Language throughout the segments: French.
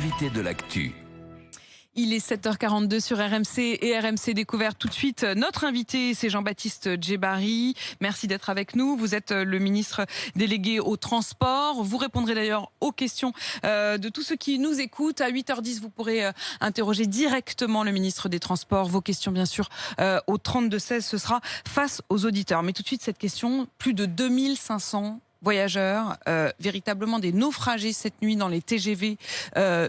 l'invité de l'actu. Il est 7h42 sur RMC et RMC Découverte. Tout de suite, notre invité, c'est Jean-Baptiste Djebbari. Merci d'être avec nous. Vous êtes le ministre délégué au transport. Vous répondrez d'ailleurs aux questions de tous ceux qui nous écoutent. À 8h10, vous pourrez interroger directement le ministre des Transports. Vos questions, bien sûr, au 32-16. Ce sera face aux auditeurs. Mais tout de suite, cette question, plus de 2500 voyageurs, véritablement des naufragés cette nuit dans les TGV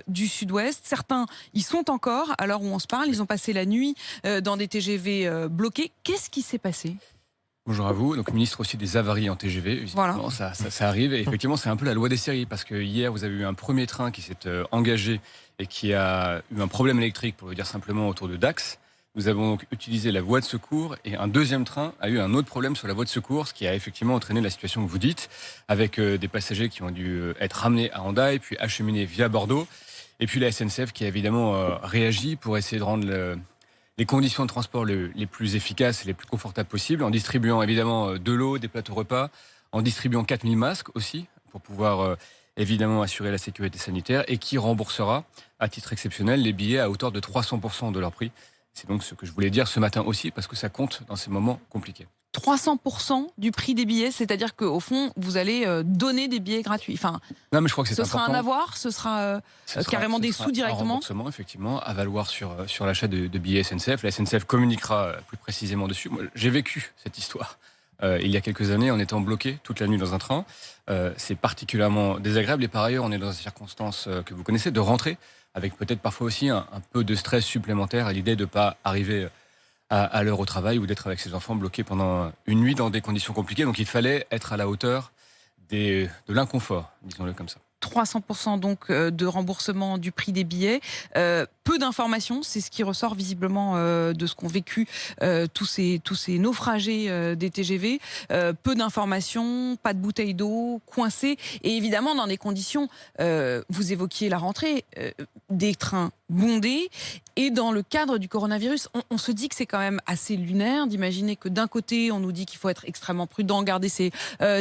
du Sud-Ouest. Certains y sont encore à l'heure où on se parle. Ils ont passé la nuit dans des TGV bloqués. Qu'est-ce qui s'est passé ? Bonjour à vous. Donc, ministre aussi des avaries en TGV. Voilà. Ça arrive. Et effectivement, c'est un peu la loi des séries. Parce que hier, vous avez eu un premier train qui s'est engagé et qui a eu un problème électrique, pour le dire simplement, autour de Dax. Nous avons donc utilisé la voie de secours et un deuxième train a eu un autre problème sur la voie de secours, ce qui a effectivement entraîné la situation que vous dites, avec des passagers qui ont dû être ramenés à Hendaye, puis acheminés via Bordeaux. Et puis la SNCF qui a évidemment réagi pour essayer de rendre les conditions de transport les plus efficaces et les plus confortables possibles, en distribuant évidemment de l'eau, des plateaux repas, en distribuant 4000 masques aussi, pour pouvoir évidemment assurer la sécurité sanitaire, et qui remboursera, à titre exceptionnel, les billets à hauteur de 300% de leur prix. C'est donc ce que je voulais dire ce matin aussi, parce que ça compte dans ces moments compliqués. 300% du prix des billets, c'est-à-dire qu'au fond, vous allez donner des billets gratuits. Enfin, non, mais je crois que c'est important. Ce sera un avoir, ce sera carrément des sous directement. Un remboursement, effectivement, à valoir sur l'achat de billets SNCF. La SNCF communiquera plus précisément dessus. Moi, j'ai vécu cette histoire il y a quelques années en étant bloqué toute la nuit dans un train. C'est particulièrement désagréable et par ailleurs, on est dans une circonstance que vous connaissez, de rentrer, avec peut-être parfois aussi un peu de stress supplémentaire à l'idée de ne pas arriver à l'heure au travail ou d'être avec ses enfants bloqués pendant une nuit dans des conditions compliquées. Donc il fallait être à la hauteur de l'inconfort, disons-le comme ça. 300% donc de remboursement du prix des billets. Peu d'informations, c'est ce qui ressort visiblement de ce qu'ont vécu tous ces naufragés des TGV. Peu d'informations, pas de bouteilles d'eau, coincées. Et évidemment, dans des conditions, vous évoquiez la rentrée, des trains bondés. Et dans le cadre du coronavirus, on se dit que c'est quand même assez lunaire d'imaginer que d'un côté, on nous dit qu'il faut être extrêmement prudent, garder ses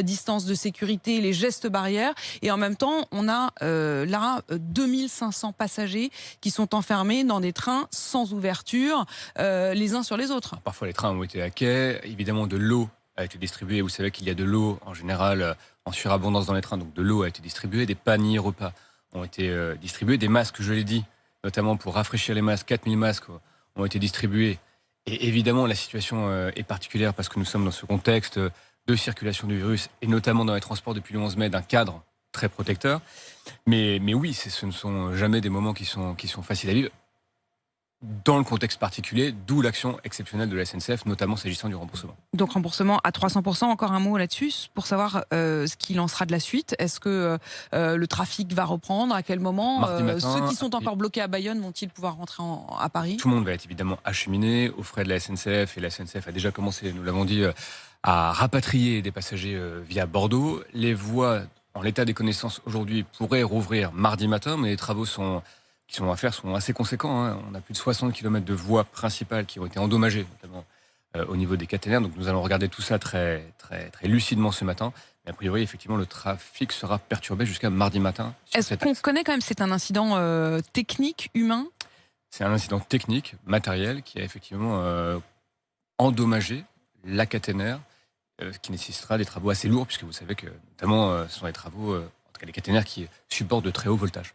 distances de sécurité, les gestes barrières. Et en même temps, on a là 2500 passagers qui sont enfermés dans des trains sans ouverture, les uns sur les autres. Alors, parfois, les trains ont été à quai. Évidemment, de l'eau a été distribuée. Vous savez qu'il y a de l'eau, en général, en surabondance dans les trains. Donc, de l'eau a été distribuée. Des paniers repas ont été distribués. Des masques, je l'ai dit, notamment pour rafraîchir les masques. 4000 masques ont été distribués. Et évidemment, la situation est particulière parce que nous sommes dans ce contexte de circulation du virus et notamment dans les transports depuis le 11 mai d'un cadre très protecteur. Mais oui, ce ne sont jamais des moments qui sont faciles à vivre dans le contexte particulier, d'où l'action exceptionnelle de la SNCF, notamment s'agissant du remboursement. Donc remboursement à 300%, encore un mot là-dessus, pour savoir ce qu'il en sera de la suite. Est-ce que le trafic va reprendre ? À quel moment ? Mardi matin, ceux qui sont encore bloqués à Bayonne vont-ils pouvoir rentrer à Paris ? Tout le monde va être évidemment acheminé aux frais de la SNCF, et la SNCF a déjà commencé, nous l'avons dit, à rapatrier des passagers via Bordeaux. Les voies, en l'état des connaissances aujourd'hui, pourraient rouvrir mardi matin, mais les travaux qui sont à faire sont assez conséquents. Hein. On a plus de 60 km de voies principales qui ont été endommagées, notamment au niveau des caténaires. Donc nous allons regarder tout ça très, très, très lucidement ce matin. Mais a priori, effectivement, le trafic sera perturbé jusqu'à mardi matin. Est-ce qu'on connaît quand même, c'est un incident technique, humain ? C'est un incident technique, matériel, qui a effectivement endommagé la caténaire, qui nécessitera des travaux assez lourds, puisque vous savez que notamment ce sont des travaux, en tout cas les caténaires qui supportent de très hauts voltages.